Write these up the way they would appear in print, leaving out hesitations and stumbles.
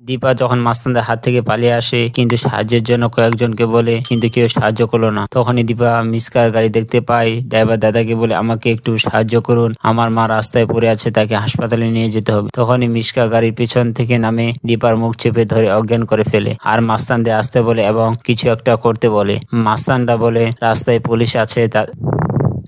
দীপা যখন মাস্তানদের হাত থেকে পালিয়ে আসে কিন্তু সাহায্যের জন্য কয়েকজনকে বলে, কিন্তু কেউ সাহায্য করলো না। তখনই দীপা মিসকার গাড়ি দেখতে পায়। ড্রাইভার দাদাকে বলে, আমাকে একটু সাহায্য করুন, আমার মা রাস্তায় পড়ে আছে, তাকে হাসপাতালে নিয়ে যেতে হবে। তখনই মিসকা গাড়ির পিছন থেকে নামে দীপার মুখ চেপে ধরে অজ্ঞান করে ফেলে আর মাস্তানদের আসতে বলে এবং কিছু একটা করতে বলে। মাস্তানরা বলে রাস্তায় পুলিশ আছে।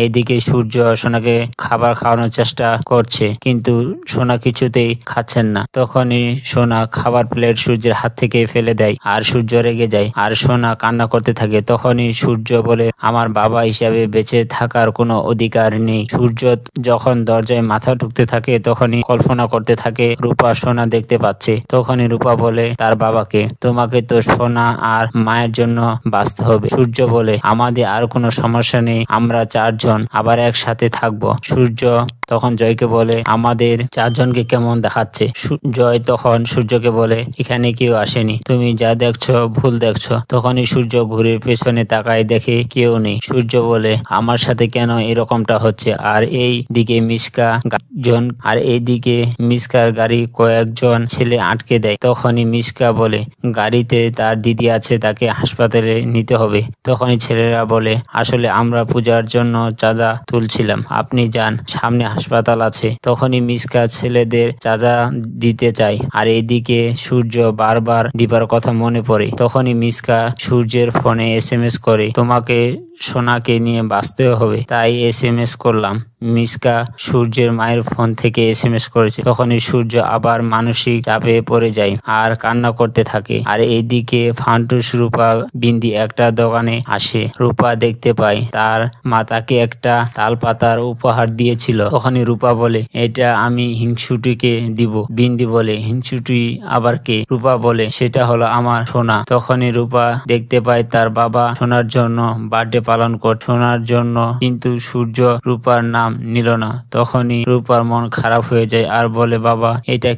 এদিকে সূর্য সোনাকে খাবার খাওয়ানোর চেষ্টা করছে, কিন্তু সোনা কিছুতেই খাচ্ছেন না। তখনই সোনা খাবার প্লেট সূর্যের হাত থেকে ফেলে দেয় আর সূর্য রেগে যায় আর সোনা কান্না করতে থাকে। তখনই সূর্য বলে, আমার বাবা হিসাবে বেঁচে থাকার কোনো অধিকার নেই। সূর্য যখন দরজায় মাথা ঢুকতে থাকে তখনই কল্পনা করতে থাকে রূপা সোনা দেখতে পাচ্ছে। তখনই রূপা বলে তার বাবাকে, তোমাকে তো সোনা আর মায়ের জন্য বাঁচতে হবে। সূর্য বলে, আমাদের আর কোনো সমস্যা নেই, আমরা চারজন আবার একসাথে থাকবো। সূর্য তখন জয়কে বলে, আমাদের চারজনকে কেমন দেখাচ্ছে? জয় তখন সূর্যকে বলে, এখানে কেউ আসেনি, তুমি যা দেখছো ভুল দেখছো। তখনই সূর্য ঘুরে পেছনে তাকায়, দেখে কেউ নেই। সূর্য বলে, আমার সাথে কেন এরকমটা হচ্ছে? আর এই দিকে মিসকার গাড়ি কয়েকজন ছেলে আটকে দেয়। তখনই মিসকা বলে, গাড়িতে তার দিদি আছে, তাকে হাসপাতালে নিতে হবে। তখনই ছেলেরা বলে, আসলে আমরা পূজার জন্য চাঁদা তুলছিলাম, আপনি যান, সামনে হাসপাতাল আছে। তখনই মিসকা ছেলেদের চাঁদা দিতে চায় আর এদিকে সূর্য বারবার দীপার কথা মনে পড়ে। তখনই মিসকা সূর্যের ফোনে SMS করে, তোমাকে সোনাকে নিয়ে বাঁচতে হবে, তাই SMS করলাম। মিসকা সূর্যের মায়ের ফোন থেকে SMS করেছে। তখনই সূর্য আবার মানসিক চাপে পড়ে যায় আর কান্না করতে থাকে। আর এইদিকে ফান্টুস রূপা বিন্দি একটা দোকানে আসে। রূপা দেখতে পায় তার মা তাকে একটা তাল পাতার উপহার দিয়েছিল। তখনই রূপা বলে, এটা আমি হিংসুটিকে দিব। বিন্দি বলে, হিংসুটি আবার কে? রূপা বলে, সেটা হলো আমার সোনা। তখনই রূপা দেখতে পায় তার বাবা সোনার জন্য বার্থডে পালন করছে, সোনার জন্য, কিন্তু সূর্য রূপার নাম নিল না। তখনই রূপার মন খারাপ হয়ে যায় আর বলে, বাবা এটা